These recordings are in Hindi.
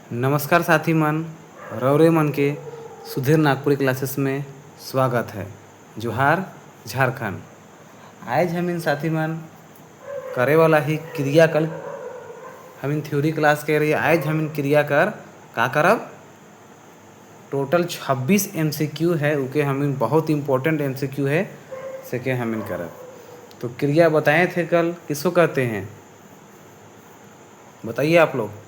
नमस्कार साथी मन, रौरे मन के सुधीर नागपुरी क्लासेस में स्वागत है। जोहार झारखंड। आज हम इन साथी मन करे वाला ही क्रिया कल हम इन थ्योरी क्लास के रही। आज हम इन क्रिया कर का करब। टोटल 26 MCQ है, उके हम इन बहुत इम्पोर्टेंट MCQ है से के हम इन करब। तो क्रिया बताए थे कल किसको कहते हैं, बताइए आप लोग।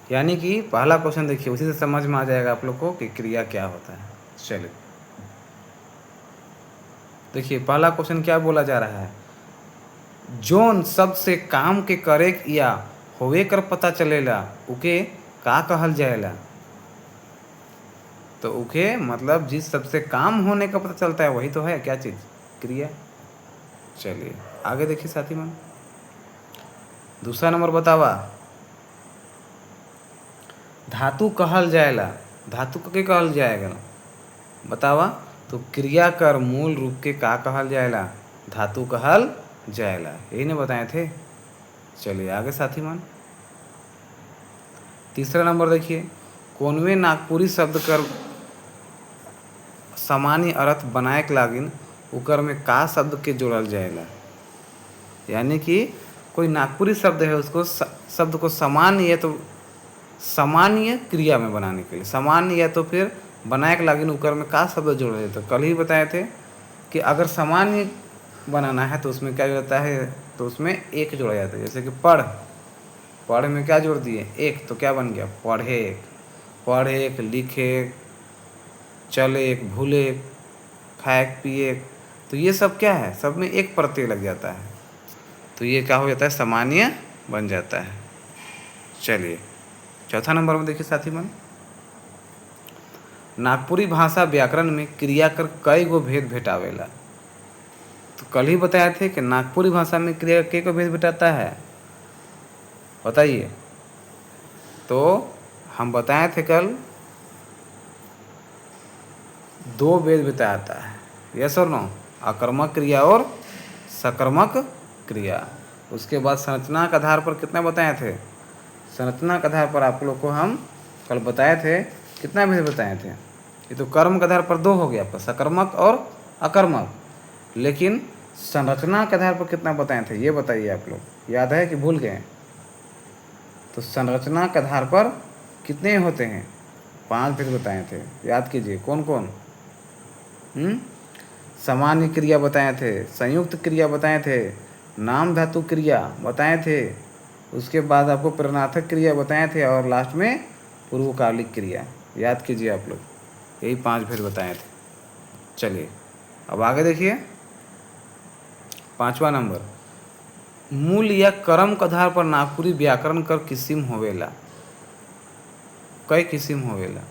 यानी कि पहला क्वेश्चन देखिए, उसी से समझ में आ जाएगा आप लोग को कि क्रिया क्या होता है। चलिए देखिए, पहला क्वेश्चन क्या बोला जा रहा है। जोन शब्द से काम के करे या होवे कर पता चलेला उके का कहल जाएला। तो उके मतलब जिस शब्द से काम होने का पता चलता है वही तो है क्या चीज, क्रिया। चलिए आगे देखिए साथी मन, दूसरा नंबर बतावा। धातु कहल जाएला, धातु के कहल जाएगा बतावा। तो क्रिया कर मूल रूप के का कहल जाएला, धातु कहल जाएला, यही ने बताए थे। चलिए आगे साथी मन, तीसरा नंबर देखिए। कोनवे नागपुरी शब्द कर सामान्य अर्थ बनाए के लागिन उकर में का शब्द के जोड़ल जाएला। यानी कि कोई नागपुरी शब्द है, उसको शब्द को सामान्य या तो सामान्य क्रिया में बनाने के लिए, सामान्य या तो फिर बनाए के लागिन उकर में का शब्द जोड़ा जाता है। कल ही बताए थे कि अगर सामान्य बनाना है तो उसमें क्या जोड़ता है, तो उसमें एक जोड़ा जाता है। जैसे कि पढ़, पढ़ में क्या जोड़ दिए, एक, तो क्या बन गया पढ़े। पढ़े, लिखे, चले, भूले, खाए पिए, तो ये सब क्या है, सब में एक प्रत्यय लग जाता है, तो ये क्या हो जाता है, सामान्य बन जाता है। चलिए चौथा नंबर में देखिए साथी मन। नागपुरी भाषा व्याकरण में क्रिया कर कई गो भेद भेटावेला। तो कल ही बताए थे कि नागपुरी भाषा में क्रिया के को भेद भेटाता है, बताइए। तो हम बताए थे कल दो भेद भेटाता है, यस और नो, आक्रामक क्रिया और सकर्मक क्रिया। उसके बाद संरचना के आधार पर कितना बताए थे, संरचना के आधार पर आप लोग को हम कल बताए थे कितना भेद बताए थे। ये तो कर्म के आधार पर दो हो गया आपका, सकर्मक और अकर्मक। लेकिन संरचना के आधार पर कितना बताए थे ये बताइए आप लोग, याद है कि भूल गए। तो संरचना के आधार पर कितने होते हैं, 5 भेद बताए थे, याद कीजिए। कौन कौन, सामान्य क्रिया बताए थे, संयुक्त क्रिया बताए थे, नाम धातु क्रिया बताए थे, उसके बाद आपको प्रेरणार्थक क्रिया बताए थे, और लास्ट में पूर्वकालिक क्रिया। याद कीजिए आप लोग, यही 5 भेद बताए थे। चलिए अब आगे देखिए, पांचवा नंबर। मूल या कर्म के आधार पर नागपुरी व्याकरण कर किस्म होवेला। कई किस्म होवेला,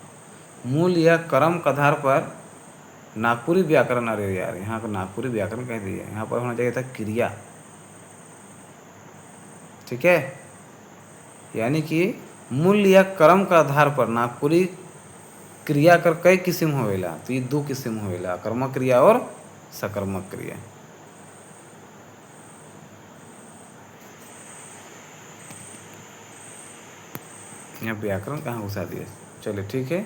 मूल या कर्म के आधार पर नागपुरी व्याकरण। अरे यार, यहाँ को नागपुरी व्याकरण कह दिया, यहाँ पर होना चाहिए था क्रिया, ठीक है। यानी कि मूल या कर्म का आधार पर नागपुरी क्रिया कर कई किस्म होवेला। तो ये 2 किस्म होवेला, आक्रामक क्रिया और सकर्मक क्रिया। यहाँ व्याकरण कहाँ घुसा दिए, चलिए ठीक है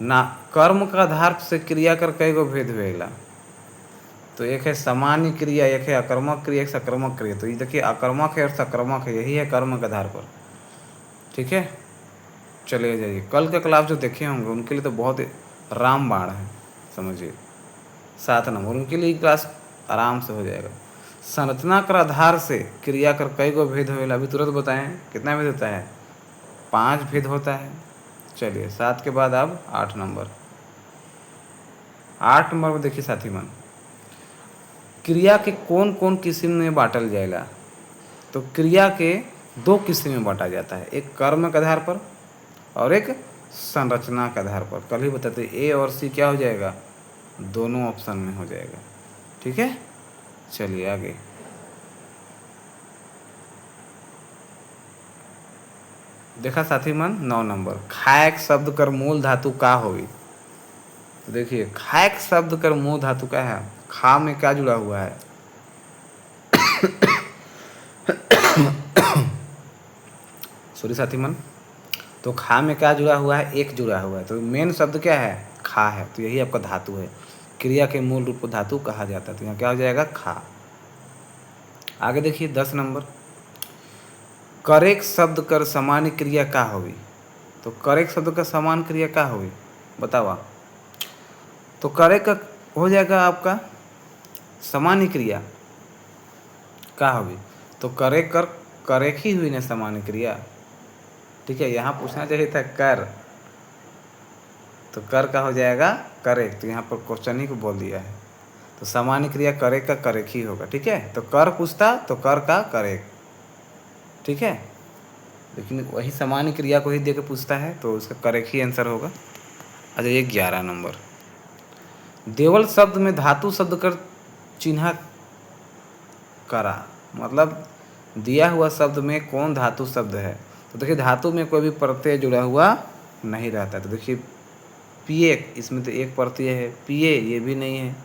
ना। कर्म का आधार से क्रिया कर कई गो भेद होवेला। तो एक है सामान्य क्रिया, एक है आक्रामक क्रिया, एक सकर्मक क्रिया। तो ये देखिए आक्रामक है और सकर्मक है, यही है कर्म के आधार पर, ठीक है। चले जाइए, कल का क्लास जो देखे होंगे उनके लिए तो बहुत रामबाण है, समझिए। 7 नंबर उनके लिए क्लास आराम से हो जाएगा। संरचना कर आधार से क्रिया कर कई गो भेद होवेला, अभी तुरंत बताएं कितना भेद होता है, 5 भेद होता है। चलिए 7 के बाद अब 8 नंबर। 8 नंबर में देखिए साथी मन, क्रिया के कौन कौन किस्म में बांटल जाएला। तो क्रिया के 2 किस्म में बांटा जाता है, एक कर्म के आधार पर और एक संरचना के आधार पर। कल ही बताते ए और सी क्या हो जाएगा, दोनों ऑप्शन में हो जाएगा, ठीक है। चलिए आगे, देखा साथी मन 9 नंबर। खायक शब्द कर मूल धातु का होगी। तो देखिए खायक शब्द कर मूल धातु क्या है, खा में क्या जुड़ा हुआ है, सॉरी साथी मन, तो खा में क्या जुड़ा हुआ है, एक जुड़ा हुआ है, तो मेन शब्द क्या है, खा है, तो यही आपका धातु है। क्रिया के मूल रूप को धातु कहा जाता है, तो यहाँ क्या हो जाएगा, खा। आगे देखिए 10 नंबर, करेक शब्द कर सामान्य क्रिया का होगी। तो करेक शब्द का समान क्रिया का होगी, बतावा। तो करेक का हो जाएगा आपका सामान्य क्रिया का होगी। तो करेक कर करेक ही हुई ना सामान्य क्रिया, ठीक है। यहाँ पूछना चाहिए था कर, तो कर का हो जाएगा करेक, तो यहाँ पर क्वेश्चन ही को बोल दिया है। तो सामान्य क्रिया करेक का करेक ही होगा, ठीक है। तो कर पूछता तो कर का करेक, ठीक है। लेकिन वही सामान्य क्रिया को ही दे के पूछता है, तो उसका करेक्ट ही आंसर होगा। अच्छा ये 11 नंबर, देवल शब्द में धातु शब्द कर चिन्ह करा, मतलब दिया हुआ शब्द में कौन धातु शब्द है। तो देखिए धातु में कोई भी प्रत्यय जुड़ा हुआ नहीं रहता। तो देखिए पिए, इसमें तो एक प्रत्यय है, पिए ये भी नहीं है,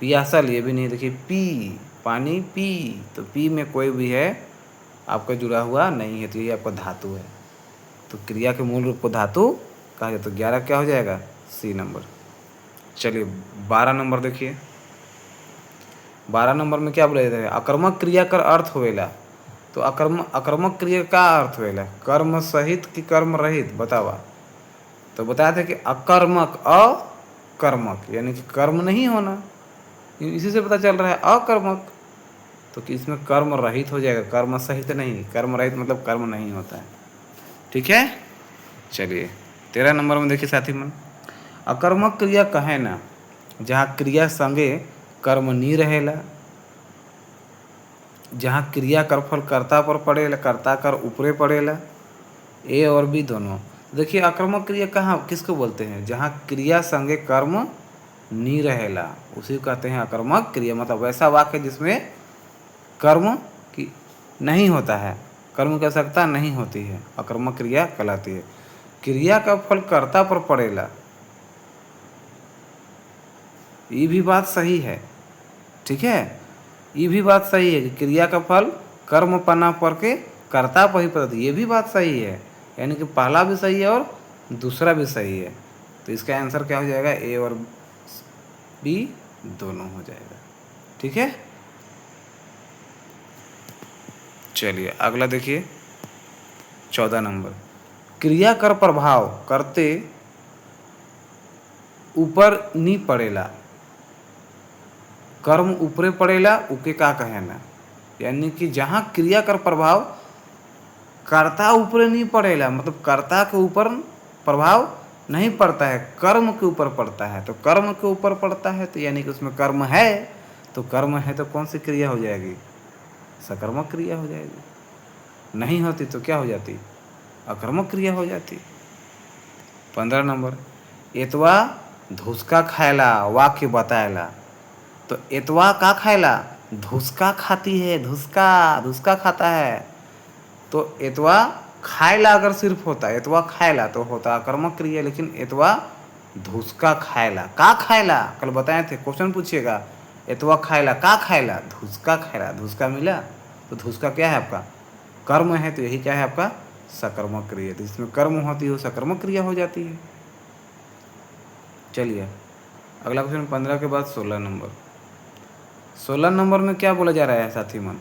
पियासल ये भी नहीं है। देखिए पी, पानी पी, तो पी में कोई भी है आपका जुड़ा हुआ नहीं है, तो ये आपका धातु है। तो क्रिया के मूल रूप को धातु कहा जाए। तो 11 क्या हो जाएगा, सी नंबर। चलिए 12 नंबर देखिए, 12 नंबर में क्या बोला जाता है, अकर्मक क्रिया कर अर्थ होवेला। तो अकर्मक क्रिया का अर्थ होवेला, कर्म सहित कि कर्म रहित, बतावा। तो बताया था कि अकर्मक, अकर्मक यानी कि कर्म नहीं होना, इसी से पता चल रहा है अकर्मक। तो कि इसमें कर्म रहित हो जाएगा, कर्म सहित नहीं, कर्म रहित मतलब कर्म नहीं होता है, ठीक है। चलिए 13 नंबर में देखिए साथी मन, अकर्मक क्रिया कहे ना जहाँ क्रिया संगे कर्म नहीं रहेला, जहाँ क्रिया कर फल कर्ता पर पड़ेला, कर्ता कर ऊपरे पड़ेला, ए और बी दोनों। देखिए अकर्मक क्रिया कहाँ किसको बोलते हैं, जहाँ क्रिया संगे कर्म नहीं रहेला, उसी को कहते हैं अकर्मक क्रिया। मतलब वैसा वाक्य जिसमें कर्म की नहीं होता है, कर्म की आवश्यकता नहीं होती है, अकर्मक क्रिया कहलाती है। क्रिया का फल कर्ता पर पड़ेला, ये भी बात सही है, ठीक है। ये भी बात सही है कि क्रिया का फल कर्म पना पर के कर्ता पर ही पड़ता है, ये भी बात सही है। यानी कि पहला भी सही है और दूसरा भी सही है। तो इसका आंसर क्या हो जाएगा, ए और बी दोनों हो जाएगा, ठीक है। चलिए अगला देखिए 14 नंबर, क्रिया कर प्रभाव करते ऊपर नी पड़ेला, कर्म ऊपरे पड़ेला, उके का कहना। यानी कि जहाँ क्रिया कर प्रभाव कर्ता ऊपरे नहीं पड़ेला, मतलब कर्ता के ऊपर प्रभाव नहीं पड़ता है, कर्म के ऊपर पड़ता है। तो कर्म के ऊपर पड़ता है तो यानी कि उसमें कर्म है, तो कर्म है तो कौन सी क्रिया हो जाएगी, सकर्मक क्रिया हो जाएगी। नहीं होती तो क्या हो जाती, अकर्मक क्रिया हो जाती। 15 नंबर, एतवा धुसका खायला वाक्य बताएला। तो एतवा का खायला, धुसका खाती है, धुसका धुसका खाता है। तो एतवा खायला अगर सिर्फ होता, एतवा खायला तो होता अकर्मक क्रिया, लेकिन एतवा धुसका खायला, का खायला कल बताए थे, क्वेश्चन पूछिएगा, एतवा खायला का खायला, धुसका खायला, धुसका मिला। तो धुसका क्या है आपका, कर्म है, तो यही क्या है आपका, सकर्मक क्रिया। तो इसमें कर्म होती है वो सकर्मक क्रिया हो जाती है। चलिए अगला क्वेश्चन 15 के बाद 16 नंबर। 16 नंबर में क्या बोला जा रहा है साथी मन,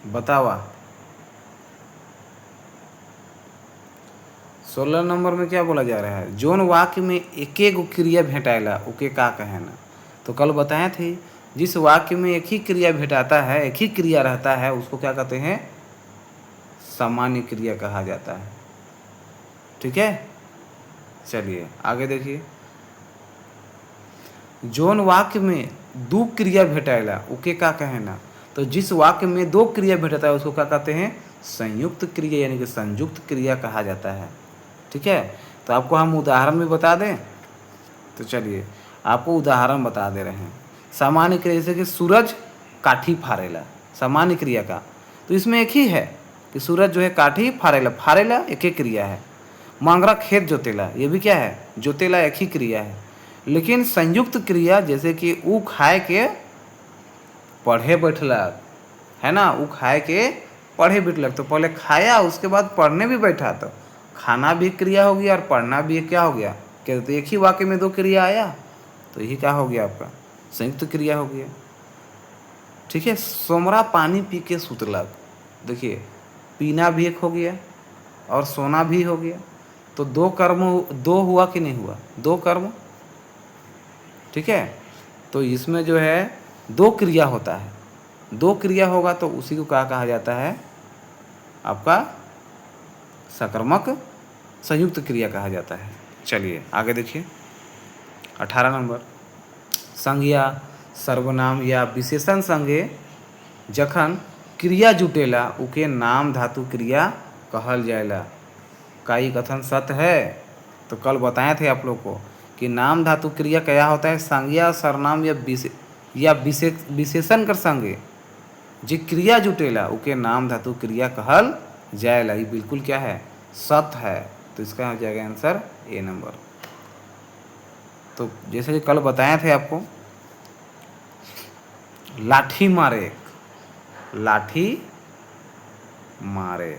बतावा। 16 नंबर में क्या बोला जा रहा है, जोन वाक्य में एक एक क्रिया भेटाएला उके का कहना। तो कल बताए थे जिस वाक्य में एक ही क्रिया भेटाता है, एक ही क्रिया रहता है, उसको क्या कहते हैं, सामान्य क्रिया कहा जाता है, ठीक है। चलिए आगे देखिए, जोन वाक्य में दो क्रिया भेटाएला उके का कहना। तो जिस वाक्य में दो क्रिया भेटाता है उसको क्या कहते हैं, संयुक्त क्रिया यानी कि संयुक्त क्रिया कहा जाता है, ठीक है। तो आपको हम उदाहरण भी बता दें, तो चलिए आपको उदाहरण बता दे रहे हैं। सामान्य क्रिया जैसे कि सूरज काठी फाड़ेला, सामान्य क्रिया का, तो इसमें एक ही है कि सूरज जो है काठी फाड़ेला, फाड़ेला एक ही क्रिया है। मांगरा खेत जोतेला, ये भी क्या है, जोतेला एक ही क्रिया है। लेकिन संयुक्त क्रिया जैसे कि ऊ खाए के पढ़े बैठलक, है ना, ऊ खाए के पढ़े बैठलक, तो पहले खाया उसके बाद पढ़ने भी बैठा, तो खाना भी क्रिया हो गया और पढ़ना भी क्या हो गया, क्या तो एक ही वाक्य में दो क्रिया आया, तो यही क्या हो गया आपका संयुक्त क्रिया हो गया। ठीक है, सोमरा पानी पी के सुतलक, देखिए पीना भी एक हो गया और सोना भी हो गया, तो दो कर्म, दो हुआ कि नहीं हुआ, दो कर्म। ठीक है, तो इसमें जो है दो क्रिया होता है, दो क्रिया होगा तो उसी को क्या कहा जाता है, आपका सकर्मक संयुक्त क्रिया कहा जाता है। चलिए आगे देखिए 18 नंबर, संज्ञा सर्वनाम या विशेषण संगे जखन क्रिया जुटेला उके नाम धातु क्रिया कहल जाएला। का ये कथन सत्य है? तो कल बताए थे आप लोग को कि नाम धातु क्रिया क्या होता है, संज्ञा सर्वनाम या विशेषण कर संगे जे क्रिया जुटेला उके नाम धातु क्रिया कहल जाएला। ये बिल्कुल क्या है, सत्य है। तो इसका हो जाएगा आंसर ए नंबर। तो जैसे कि कल बताए थे आपको, लाठी मारे, लाठी मारे,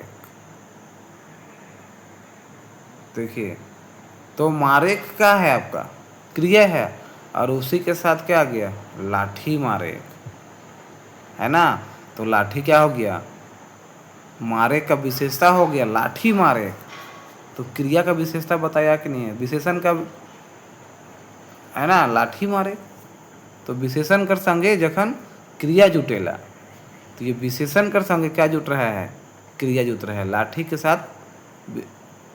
देखिए तो मारे क्या है आपका क्रिया है, और उसी के साथ क्या आ गया, लाठी मारे, है ना। तो लाठी क्या हो गया, मारे का विशेषता हो गया लाठी मारे। तो क्रिया का विशेषता बताया कि नहीं है, विशेषण का, है ना, लाठी मारे। तो विशेषण कर संगे जखन क्रिया जुटेला, तो ये विशेषण कर संगे क्या जुट रहा है, क्रिया जुट रहा है, लाठी के साथ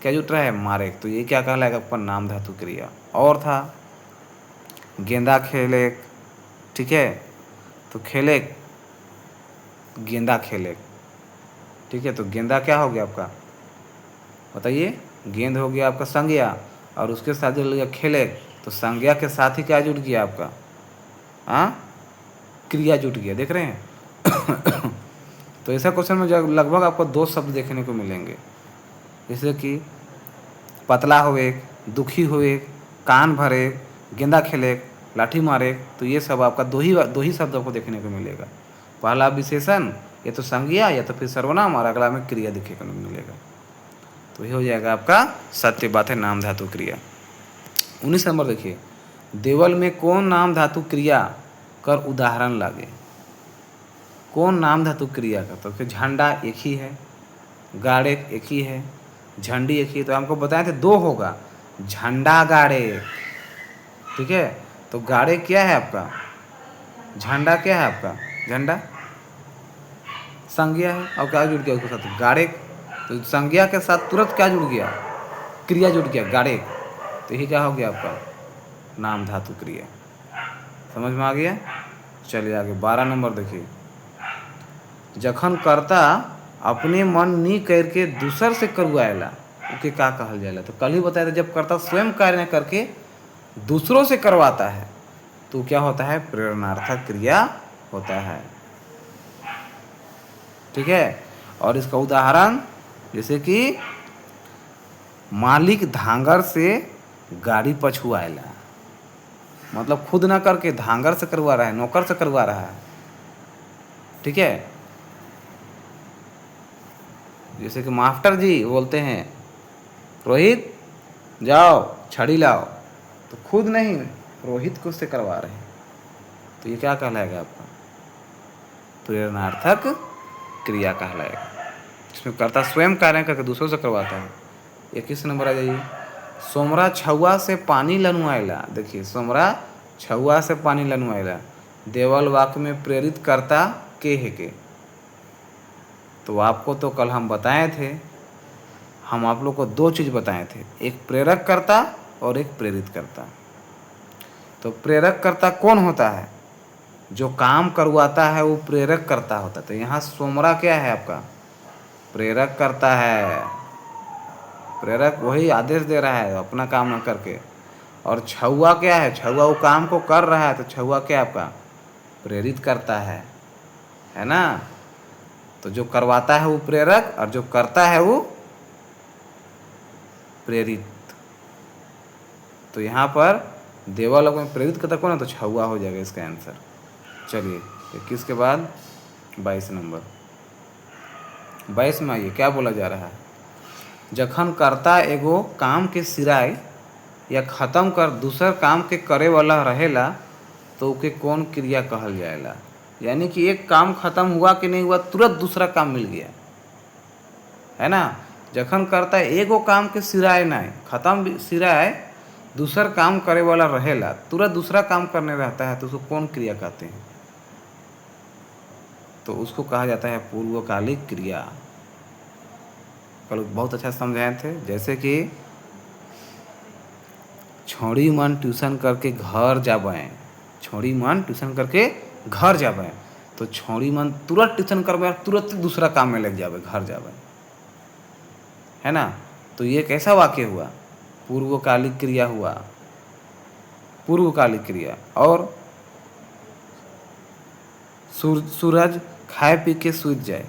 क्या जुट रहा है, मारे। तो ये क्या कहलाएगा आपका नाम धातु क्रिया। और था गेंदा खेले, ठीक है, तो खेले, गेंदा खेले, ठीक है, तो गेंदा क्या हो गया आपका, बताइए, गेंद हो गया आपका संज्ञा, और उसके साथ जो लिया खेले, तो संज्ञा के साथ ही क्या जुट गया आपका, हाँ, क्रिया जुट गया, देख रहे हैं। तो ऐसा क्वेश्चन में लगभग आपको दो शब्द देखने को मिलेंगे, जैसे कि पतला होए, दुखी होए, कान भरे, गेंदा खेले, लाठी मारे। तो ये सब आपका दो ही शब्द आपको देखने को मिलेगा। पहला विशेषण या तो संज्ञा या तो फिर सर्वनाम, और अगला में क्रिया देखने को मिलेगा। तो ये हो जाएगा आपका सत्य बात है नाम धातु क्रिया। 19 नंबर देखिए, देवल में कौन नाम धातु क्रिया कर उदाहरण लागे, कौन नाम धातु क्रिया का, तो फिर झंडा एक ही है, गाड़े एक ही है, झंडी एक ही। तो हमको बताए थे दो होगा, झंडा गाड़े, ठीक है। तो गाड़े क्या है आपका, झंडा क्या है आपका, झंडा संज्ञा है, और क्या जुड़ गया उसके साथ, गाड़े। तो संज्ञा के साथ तुरंत क्या जुड़ गया, क्रिया जुड़ गया, गाड़े। तो यही क्या हो गया आपका नाम धातु क्रिया। समझ में आ गया। चलिए आगे 12 नंबर देखिए, जखन कर्ता अपने मन नी करके दूसर से करवाएला उके क्या कहल जाएला। तो कल ही बताया था, जब कर्ता स्वयं कार्य न करके दूसरों से करवाता है तो क्या होता है, प्रेरणार्थक क्रिया होता है, ठीक है। और इसका उदाहरण जैसे कि मालिक धांगर से गाड़ी पछुआएला, मतलब खुद ना करके धांगर से करवा रहा है, नौकर से करवा रहा है, ठीक है। जैसे कि मास्टर जी बोलते हैं, रोहित जाओ छड़ी लाओ, तो खुद नहीं, रोहित को उससे करवा रहे हैं। तो ये क्या कहलाएगा आपका, प्रेरणार्थक क्रिया कहलाएगा। इसमें कर्ता स्वयं कार्य करके दूसरों से करवाता है। 21 नंबर आ जाइए, सोमरा छुआ से पानी लनुआएला। देखिए सोमरा छुआ से पानी लनुआएला, देवल वाक्य में प्रेरित करता के है के। तो आपको तो कल हम बताए थे, हम आप लोग को दो चीज़ बताए थे, एक प्रेरक करता और एक प्रेरित करता। तो प्रेरक करता कौन होता है, जो काम करवाता है वो प्रेरक करता होता है। तो यहाँ सोमरा क्या है आपका, प्रेरक करता है, प्रेरक वही आदेश दे रहा है अपना काम न करके। और छुआ क्या है, छुआ वो काम को कर रहा है, तो छुआ क्या आपका, प्रेरित करता है ना। तो जो करवाता है वो प्रेरक, और जो करता है वो प्रेरित। तो यहाँ पर देवल में प्रेरित करता कौन है, तो छुआ हो जाएगा इसका आंसर। चलिए 21 के बाद 22 नंबर, 22 में आइए क्या बोला जा रहा है, जखन कर्ता एगो काम के सिराए या ख़त्म कर दूसर काम के करे वाला रहेला तो ओके कौन क्रिया कहल जाएला। यानी कि एक काम खत्म हुआ कि नहीं हुआ, तुरंत दूसरा काम मिल गया, है ना। जखन कर्ता एगो काम के सिराए ना खत्म सिराए दूसर काम करे वाला रहेला, तुरंत दूसरा काम करने रहता है, तो उसको कौन क्रिया कहते हैं। तो उसको कहा जाता है पूर्वकालिक क्रिया। कल बहुत अच्छा समझाए थे, जैसे कि छोड़ी मन ट्यूशन करके घर जाबे, छोड़ी मन ट्यूशन करके घर जाबे, तो छोड़ी मन तुरंत ट्यूशन करबे, तुरंत दूसरा काम में लग जाबे, घर जाबे, है ना। तो ये कैसा वाक्य हुआ, पूर्वकालिक क्रिया हुआ, पूर्वकालिक क्रिया। और सूरज खाए पी के सूझ जाए,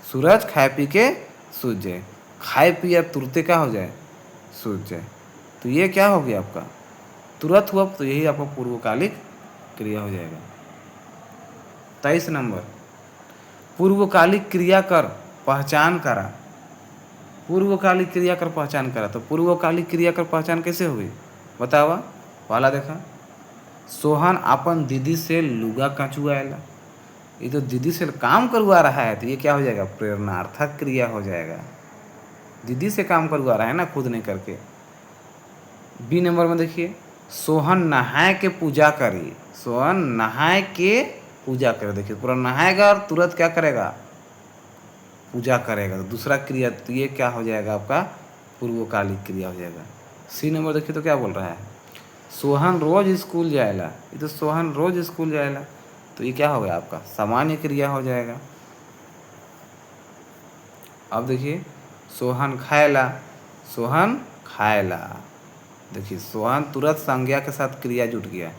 सूरज खाए पी के सूझ जाए, खाए पिया तुरते क्या हो जाए, सूझ जाए, तो ये क्या हो गया आपका, तुरंत हुआ, तो यही आपका पूर्वकालिक क्रिया हो जाएगा। 23 नंबर, पूर्वकालिक क्रिया कर पहचान करा, पूर्वकालिक क्रिया कर पहचान करा। तो पूर्वकालिक क्रिया कर पहचान कैसे हुई बतावा। पहला देखा, सोहन अपन दीदी से लुगा कचुआएला, ये तो दीदी से काम करवा रहा है, तो ये क्या हो जाएगा, प्रेरणार्थक क्रिया हो जाएगा, दीदी से काम करवा रहा है ना, खुद नहीं करके। बी नंबर में देखिए, सोहन नहाए के पूजा करी, सोहन नहाए के पूजा करे, देखिए पूरा नहाएगा और तुरंत क्या करेगा, पूजा करेगा, तो दूसरा क्रिया, तो ये क्या हो जाएगा आपका पूर्वकालिक क्रिया हो जाएगा। सी नंबर देखिए तो क्या बोल रहा है, सोहन रोज स्कूल जाएला, ये तो सोहन रोज स्कूल जाएला, तो ये क्या हो गया आपका सामान्य क्रिया हो जाएगा। अब देखिए, सोहन खाएला, सोहन खाएला, देखिए सोहन तुरंत संज्ञा के साथ क्रिया जुट गया,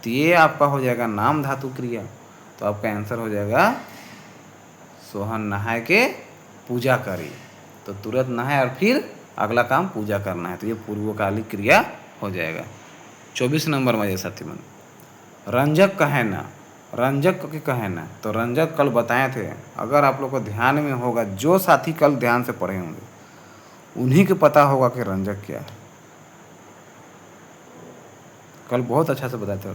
तो ये आपका हो जाएगा नाम धातु क्रिया। तो आपका आंसर हो जाएगा सोहन नहाए के पूजा करी, तो तुरंत नहाए और फिर अगला काम पूजा करना है, तो ये पूर्वकालिक क्रिया हो जाएगा। 24 नंबर में ये साथी मन, रंजक कहे ना, रंजक के कहे ना, तो रंजक कल बताए थे, अगर आप लोग को ध्यान में होगा, जो साथी कल ध्यान से पढ़े होंगे उन्हीं को पता होगा कि रंजक क्या है, कल बहुत अच्छा से बताए थे।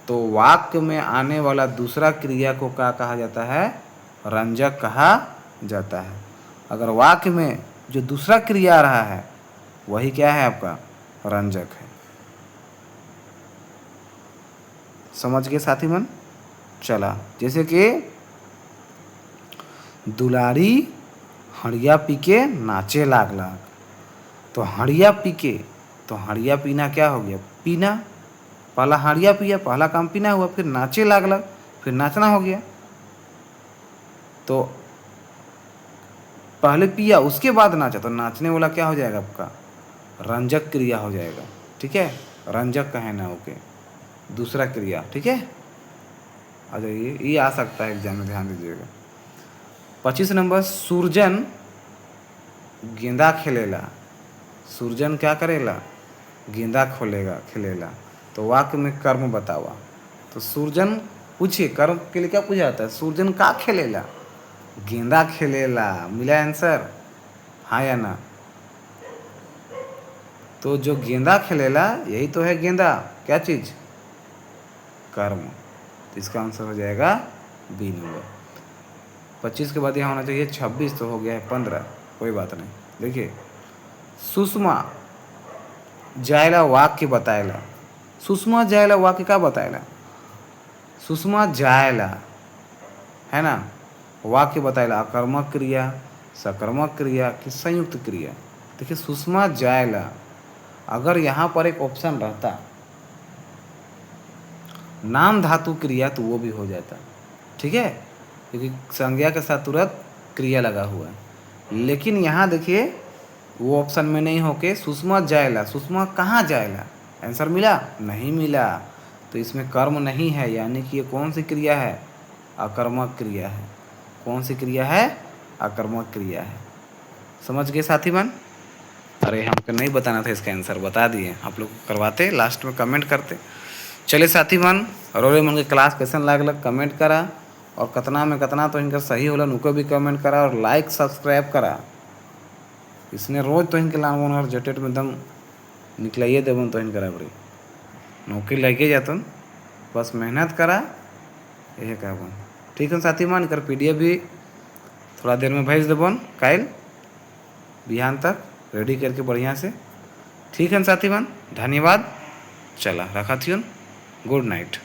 तो वाक्य में आने वाला दूसरा क्रिया को क्या कहा जाता है, रंजक कहा जाता है। अगर वाक्य में जो दूसरा क्रिया आ रहा है वही क्या है आपका रंजक है। समझ गए साथी मन। चला, जैसे कि दुलारी हड़िया पी के नाचे लागला, तो हड़िया पी के, तो हड़िया पीना क्या हो गया, पीना, पहला हड़िया पिया, पहला काम पीना हुआ, फिर नाचे लागला, फिर नाचना हो गया। तो पहले पिया उसके बाद नाचा, तो नाचने वाला क्या हो जाएगा आपका रंजक क्रिया हो जाएगा, ठीक है, रंजक कहे ना ओके, दूसरा क्रिया, ठीक है। आ जाइए, ये आ सकता है एग्जाम में, ध्यान दीजिएगा। 25 नंबर, सूरजन गेंदा खेलेला, सूरजन क्या करेला, गेंदा खोलेगा खेलेला, तो वाक्य में कर्म बतावा। तो सूरजन पूछिए, कर्म के लिए क्या पूछा जाता है, सूरजन का खेलेला, गेंदा खेलेला, मिला आंसर, हाँ या ना। तो जो गेंदा खेलेला यही तो है गेंदा, क्या चीज, कर्म, तो इसका आंसर हो जाएगा बी नंबर। 25 के बाद यहाँ होना चाहिए 26, तो हो गया है 15, कोई बात नहीं। देखिए, सुषमा जायला वाक्य बताएला, सुषमा जायला वाक्य क्या बताएला, सुषमा जायला, है ना, वाक्य बताएला, अकर्मक क्रिया, सकर्मक क्रिया कि संयुक्त क्रिया। देखिए, सुषमा जायला, अगर यहाँ पर एक ऑप्शन रहता नाम धातु क्रिया तो वो भी हो जाता, ठीक है, क्योंकि संज्ञा के साथ तुरंत क्रिया लगा हुआ है। लेकिन यहाँ देखिए वो ऑप्शन में नहीं होके सुषमा जायला, सुषमा कहाँ जायला, आंसर मिला नहीं मिला, तो इसमें कर्म नहीं है, यानी कि ये कौन सी क्रिया है, अकर्मक क्रिया है। कौन सी क्रिया है, अकर्मक क्रिया है। समझ गए साथी मन। अरे हमको नहीं बताना था इसका आंसर, बता दिए, आप लोग करवाते, लास्ट में कमेंट करते। चले साथी मन, रोरे मन के क्लास कैसन लागल कमेंट करा, और कतना में कतना तो इनका सही होला उनको भी कमेंट करा, और लाइक सब्सक्राइब करा। इसने रोज तो इनके लान और जटेट में दम निकलाइए देवन तो इनकरा बड़ी नौकरी लगे जातन बस मेहनत करा यह कहबन। ठीक है साथी मान कर PDF भी थोड़ा देर में भेज देबन काल बिहान तक रेडी करके बढ़िया से। ठीक है साथी मान धन्यवाद। चला रखा थियन गुड नाइट।